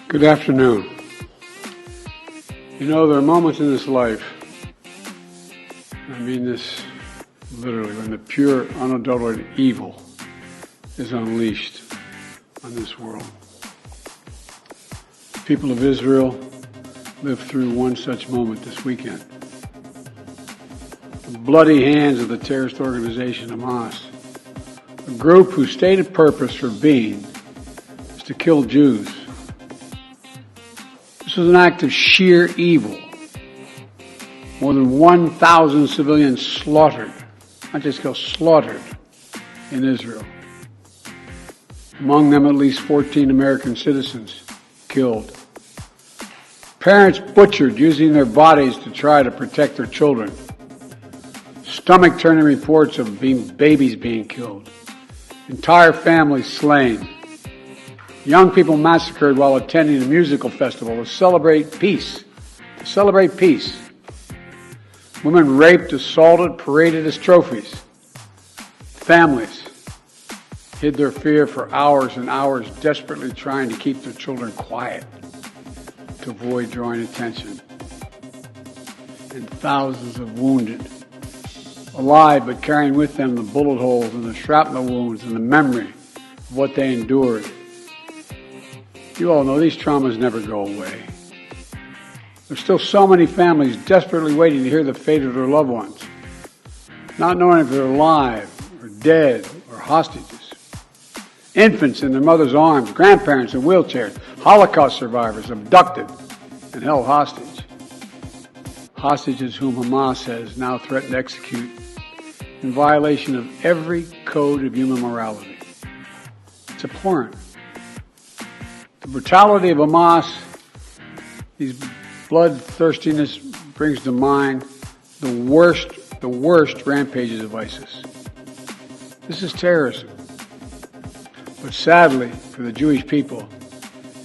Good afternoon. You know, there are moments in this life, I mean this literally, when the pure, unadulterated evil is unleashed on this world. The people of Israel lived through one such moment this weekend. The bloody hands of the terrorist organization Hamas, a group whose stated purpose for being is to kill Jews. This was an act of sheer evil. More than 1,000 civilians slaughtered, not just killed, slaughtered in Israel. Among them, at least 14 American citizens killed. Parents butchered using their bodies to try to protect their children. Stomach-turning reports of babies being killed. Entire families slain. Young people massacred while attending a musical festival to celebrate peace. Women raped, assaulted, paraded as trophies. Families hid their fear for hours and hours, desperately trying to keep their children quiet to avoid drawing attention. And thousands of wounded, alive but carrying with them the bullet holes and the shrapnel wounds and the memory of what they endured. You all know these traumas never go away. There's still so many families desperately waiting to hear the fate of their loved ones, not knowing if they're alive or dead or hostages. Infants in their mother's arms, grandparents in wheelchairs, Holocaust survivors abducted and held hostage. Hostages whom Hamas has now threatened to execute in violation of every code of human morality. It's abhorrent. The brutality of Hamas, these bloodthirstiness brings to mind the worst rampages of ISIS. This is terrorism. But sadly, for the Jewish people,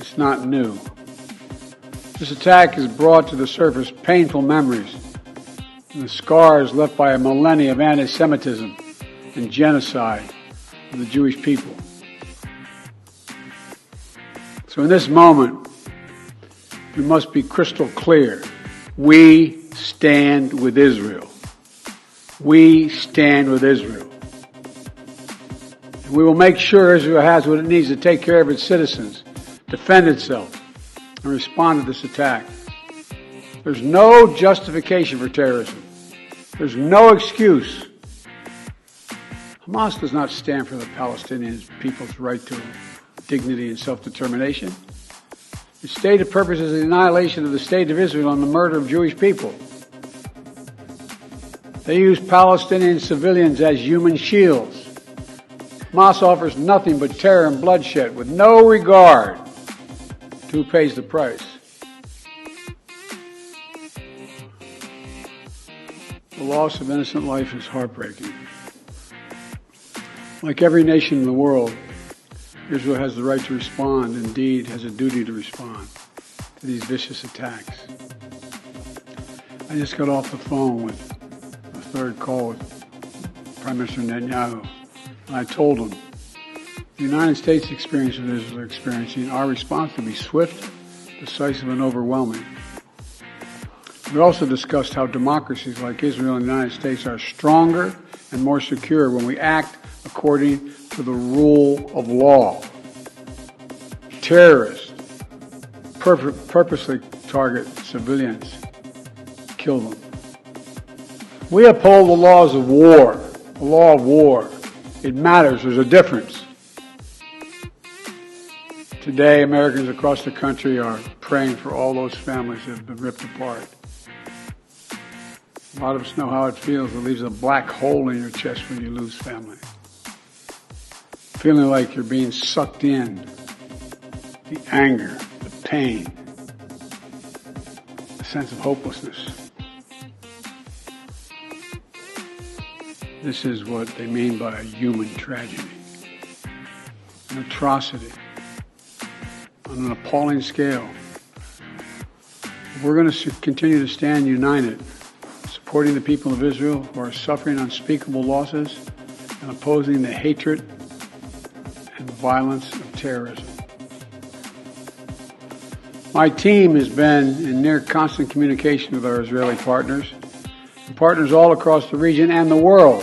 it's not new. This attack has brought to the surface painful memories and the scars left by a millennia of anti-Semitism and genocide of the Jewish people. So in this moment, we must be crystal clear. We stand with Israel. We stand with Israel. And we will make sure Israel has what it needs to take care of its citizens, defend itself, and respond to this attack. There's no justification for terrorism. There's no excuse. Hamas does not stand for the Palestinian people's right to dignity and self-determination. Its stated purpose is the annihilation of the state of Israel and the murder of Jewish people. They use Palestinian civilians as human shields. Hamas offers nothing but terror and bloodshed with no regard to who pays the price. The loss of innocent life is heartbreaking. Like every nation in the world, Israel has the right to respond, indeed has a duty to respond to these vicious attacks. I just got off the phone with a third call with Prime Minister Netanyahu, and I told him, the United States experience what Israel is experiencing, our response will be swift, decisive, and overwhelming. We also discussed how democracies like Israel and the United States are stronger and more secure when we act according to the rule of law. Terrorists purposely target civilians, kill them. We uphold the laws of war, the law of war. It matters. There's a difference. Today, Americans across the country are praying for all those families that have been ripped apart. A lot of us know how it feels. It leaves a black hole in your chest when you lose family. Feeling like you're being sucked in. The anger, the pain, the sense of hopelessness. This is what they mean by a human tragedy. An atrocity on an appalling scale. We're going to continue to stand united, supporting the people of Israel who are suffering unspeakable losses and opposing the hatred and violence of terrorism. My team has been in near constant communication with our Israeli partners and partners all across the region and the world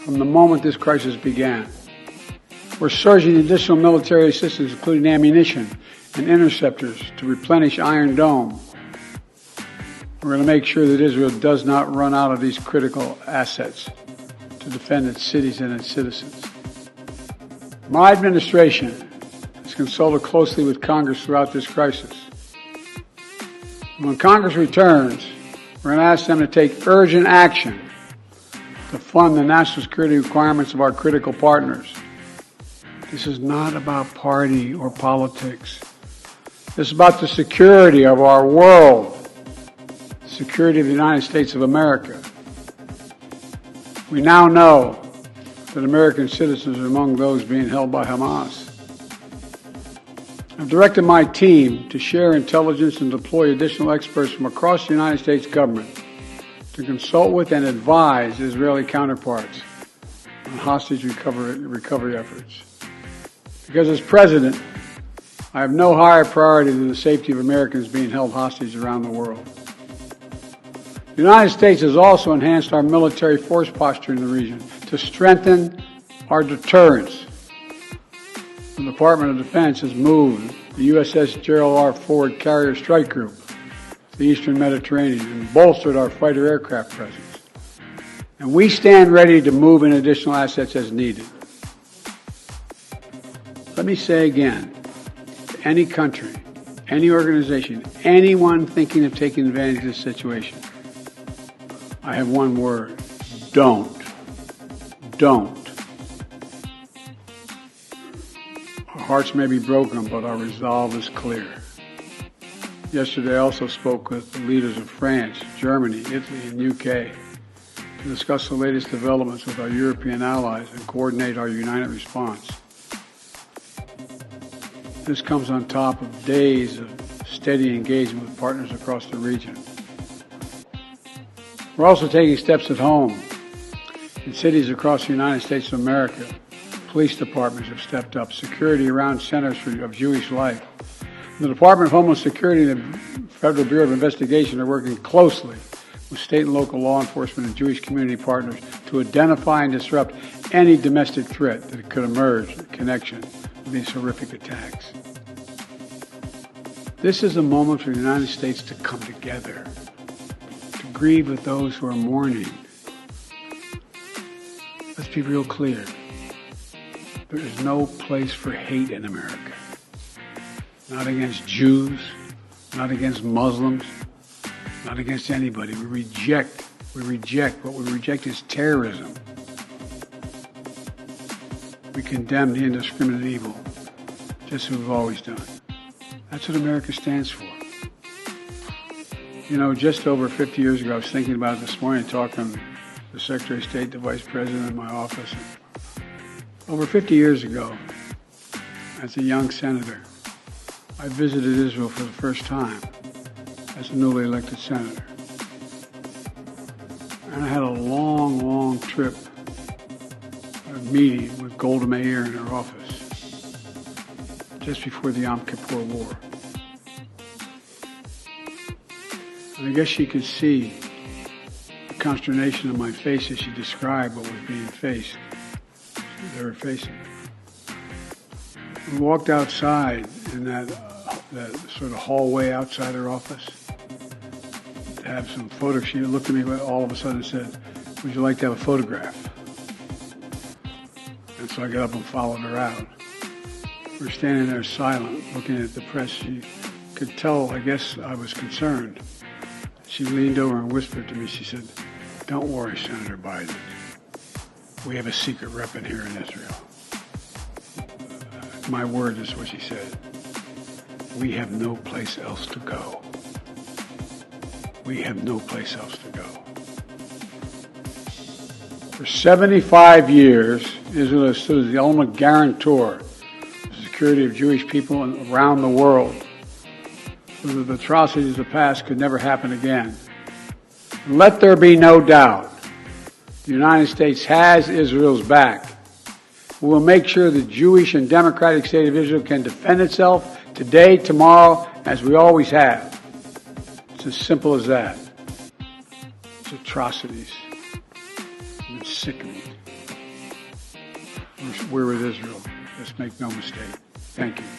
from the moment this crisis began. We're surging additional military assistance, including ammunition and interceptors, to replenish Iron Dome. We're going to make sure that Israel does not run out of these critical assets to defend its cities and its citizens. My administration has consulted closely with Congress throughout this crisis. When Congress returns, we're going to ask them to take urgent action to fund the national security requirements of our critical partners. This is not about party or politics. This is about the security of our world, the security of the United States of America. We now know that American citizens are among those being held by Hamas. I've directed my team to share intelligence and deploy additional experts from across the United States government to consult with and advise Israeli counterparts on hostage recovery efforts. Because as president, I have no higher priority than the safety of Americans being held hostage around the world. The United States has also enhanced our military force posture in the region to strengthen our deterrence. The Department of Defense has moved the USS Gerald R. Ford Carrier Strike Group to the Eastern Mediterranean and bolstered our fighter aircraft presence. And we stand ready to move in additional assets as needed. Let me say again, to any country, any organization, anyone thinking of taking advantage of this situation, I have one word: don't. Don't. Our hearts may be broken, but our resolve is clear. Yesterday I also spoke with the leaders of France, Germany, Italy, and UK to discuss the latest developments with our European allies and coordinate our united response. This comes on top of days of steady engagement with partners across the region. We're also taking steps at home. In cities across the United States of America, police departments have stepped up security around centers of Jewish life. The Department of Homeland Security and the Federal Bureau of Investigation are working closely with state and local law enforcement and Jewish community partners to identify and disrupt any domestic threat that could emerge in connection with these horrific attacks. This is a moment for the United States to come together, to grieve with those who are mourning. Let's be real clear. There is no place for hate in America. Not against Jews, not against Muslims, not against anybody. We reject. What we reject is terrorism. We condemn the indiscriminate evil, just as we've always done. That's what America stands for. You know, just over 50 years ago, I was thinking about it this morning, talking to the Secretary of State, the Vice President in my office. Over 50 years ago, as a young senator, I visited Israel for the first time as a newly elected senator. And I had a long trip, a meeting with Golda Meir in her office, just before the Yom Kippur War. And I guess she could see the consternation on my face as she described what was being faced. They were facing. We walked outside in that sort of hallway outside her office to have some photos. She looked at me all of a sudden and said, "Would you like to have a photograph?" And so I got up and followed her out. We were standing there silent, looking at the press. She could tell, I guess, I was concerned. She leaned over and whispered to me. She said, "Don't worry, Senator Biden. We have a secret rep in here in Israel." My word is what she said. We have no place else to go. We have no place else to go. For 75 years, Israel has stood as the ultimate guarantor of the security of Jewish people around the world, so that the atrocities of the past could never happen again. Let there be no doubt. The United States has Israel's back. We will make sure the Jewish and democratic state of Israel can defend itself today, tomorrow, as we always have. It's as simple as that. It's atrocities. It's sickening. We're with Israel. Let's make no mistake. Thank you.